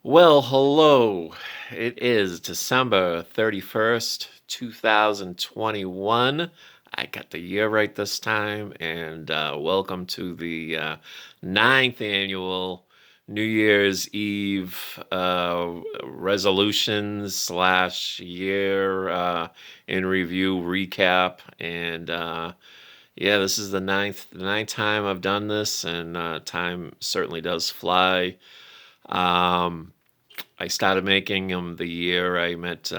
Well, hello. It is December 31st, 2021. I got the year right this time, and welcome to the ninth annual New Year's Eve resolutions slash year in review recap. And yeah, this is the ninth time I've done this, and time certainly does fly. Um, I started making them the year I met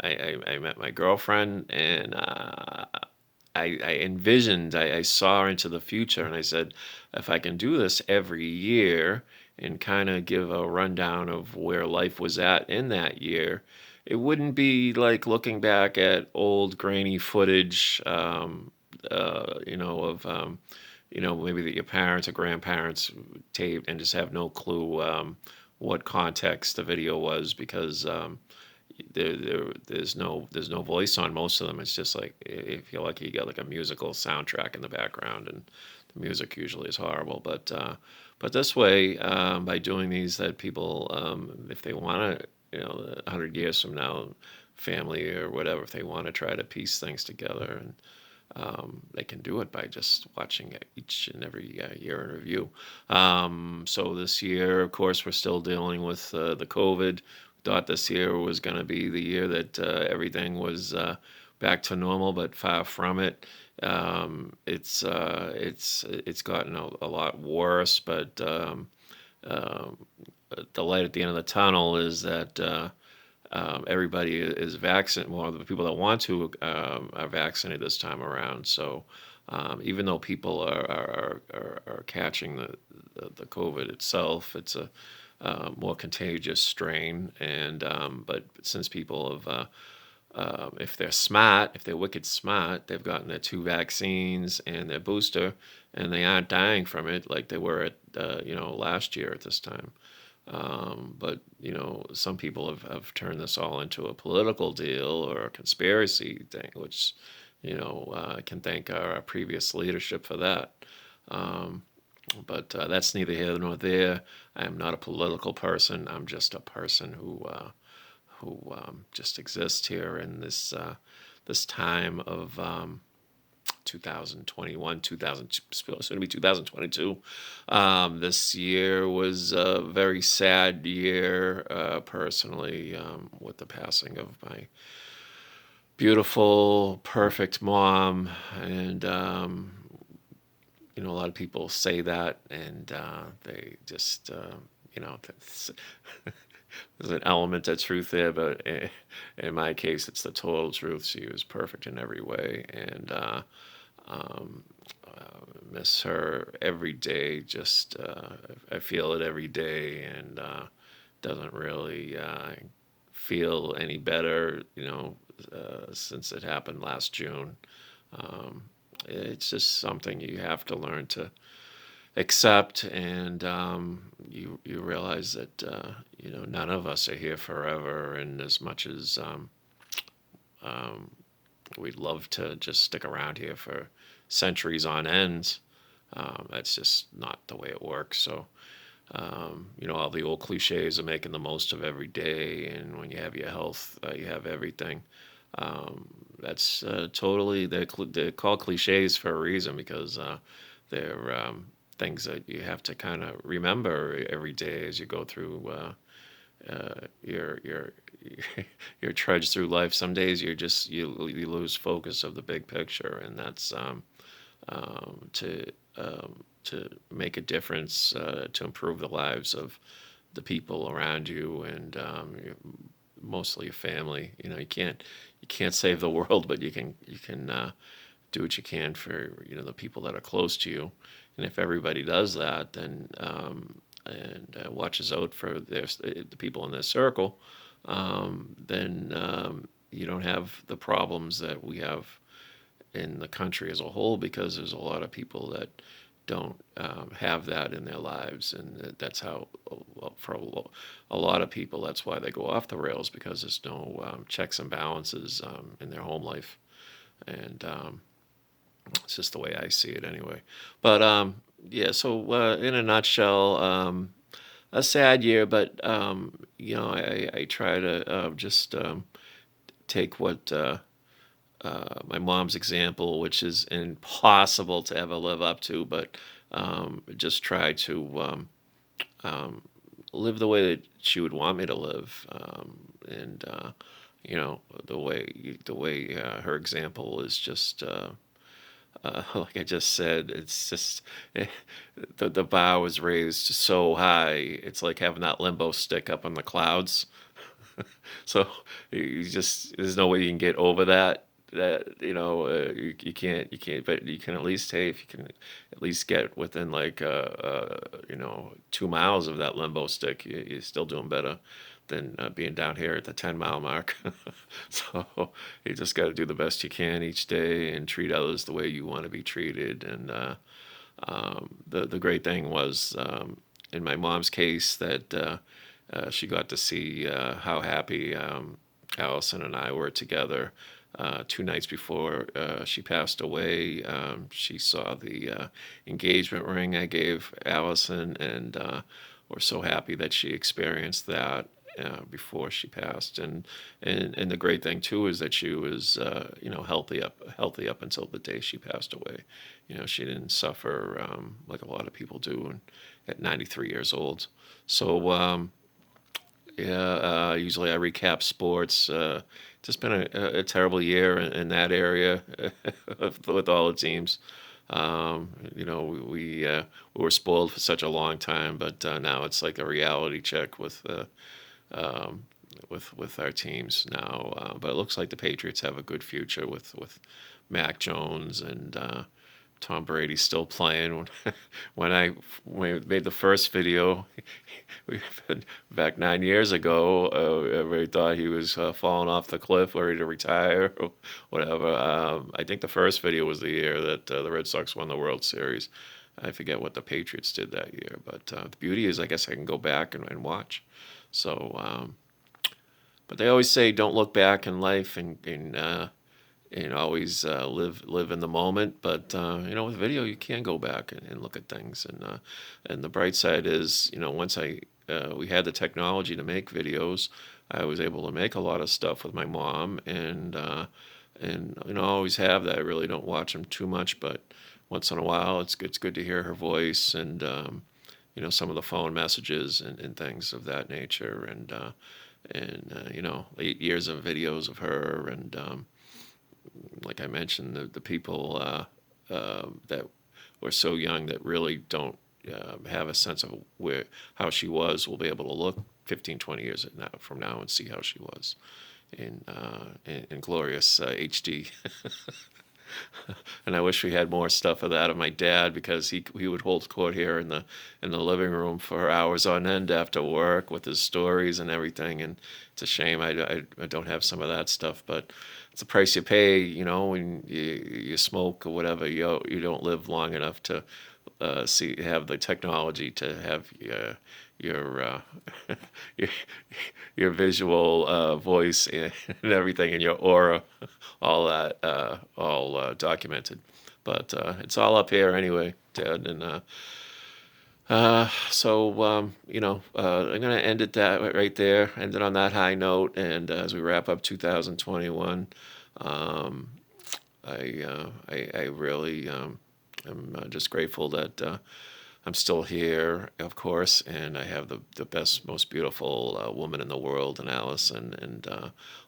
I met my girlfriend, and I envisioned, I saw into the future, and I said, if I can do this every year and kind of give a rundown of where life was at in that year, it wouldn't be like looking back at old grainy footage, of maybe that your parents or grandparents taped and just have no clue what context the video was because there's no voice on most of them. It's just like if you're lucky, you get like a musical soundtrack in the background, and the music usually is horrible. But this way, by doing these, that people, if they want to, 100 years from now, family or whatever, if they want to try to piece things together, and they can do it by just watching it each and every year in review. So this year, of course, we're still dealing with the COVID. Thought this year was going to be the year that everything was back to normal, but far from it. It's gotten a lot worse, but um, the light at the end of the tunnel is that everybody is vaccinated. Well, the people that want to are vaccinated this time around. So even though people are catching the COVID itself, it's a more contagious strain. And but since people have if they're smart, if they're wicked smart, they've gotten their two vaccines and their booster, and they aren't dying from it like they were at last year at this time. But some people have turned this all into a political deal or a conspiracy thing, which can thank our previous leadership for that. Um, but that's neither here nor there. I am not a political person. I'm just a person who just exists here in this time of 2021, 2000, soon to be 2022. This year was a very sad year, personally, with the passing of my beautiful, perfect mom. And, a lot of people say that, and they just, that's, there's an element of truth there, but in my case, it's the total truth. She was perfect in every way, and um, miss her every day. Just I feel it every day, and doesn't really feel any better. Since it happened last June. Um, it's just something you have to learn to accept, and you realize that none of us are here forever, and as much as um, we'd love to just stick around here for centuries on end. That's just not the way it works. So, all the old cliches of making the most of every day, and when you have your health, you have everything. That's totally, they're called cliches for a reason because they're things that you have to kind of remember every day as you go through your your trudge through life. Some days you lose focus of the big picture, and that's um, to to make a difference, to improve the lives of the people around you, and mostly your family. You can't save the world, but you can do what you can for the people that are close to you. And if everybody does that, then and watches out for the people in their circle, then you don't have the problems that we have in the country as a whole, because there's a lot of people that don't have that in their lives, and that's how, well, for a lot of people, that's why they go off the rails, because there's no checks and balances in their home life. And it's just the way I see it anyway. But yeah, so in a nutshell, a sad year, but I try to just take what my mom's example, which is impossible to ever live up to, but just try to um, live the way that she would want me to live, and the way her example is just. Like I just said, it's just the bar was raised so high. It's like having that limbo stick up in the clouds. So you just there's no way you can get over that. You can't, but you can at least, hey, if you can at least get within like 2 miles of that limbo stick, you're still doing better than being down here at the 10-mile mark. So you just got to do the best you can each day and treat others the way you want to be treated. And the great thing was, in my mom's case, that she got to see how happy Allison and I were together. 2 nights before she passed away, she saw the engagement ring I gave Allison, and we're so happy that she experienced that before she passed. And the great thing too is that she was healthy up until the day she passed away. She didn't suffer like a lot of people do at 93 years old. So yeah, usually I recap sports. Just been a terrible year in that area with all the teams. We were spoiled for such a long time, but now it's like a reality check um, with our teams now. But it looks like the Patriots have a good future with Mac Jones and Tom Brady's still playing. When I made the first video, we back 9 years ago, everybody thought he was falling off the cliff, ready to retire, or whatever. I think the first video was the year that the Red Sox won the World Series. I forget what the Patriots did that year, but the beauty is, I guess I can go back and watch. So, but they always say don't look back in life and always live in the moment. But with video, you can go back and look at things. And the bright side is, once we had the technology to make videos, I was able to make a lot of stuff with my mom, and I always have that. I really don't watch them too much, but once in a while, it's good to hear her voice and some of the phone messages and things of that nature. And 8 years of videos of her, and like I mentioned, the people that were so young that really don't have a sense of how she was will be able to look 15, 20 years from now and see how she was in glorious HD. And I wish we had more stuff of that of my dad, because he would hold court here in the living room for hours on end after work with his stories and everything. And it's a shame I don't have some of that stuff, but it's the price you pay, when you smoke or whatever. You don't live long enough to have the technology to have your your, your visual voice and everything, and your aura, all that, all documented. But it's all up here anyway, Ted. And so I'm gonna end it that right there. End it on that high note, and as we wrap up 2021, um, I really am just grateful that I'm still here, of course, and I have the best, most beautiful woman in the world, and Allison, and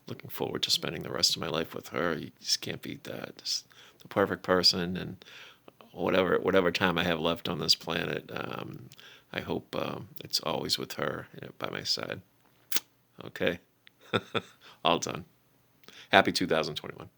looking forward to spending the rest of my life with her. You just can't beat that. Just the perfect person, and whatever time I have left on this planet, I hope it's always with her, by my side. Okay, all done. Happy 2021.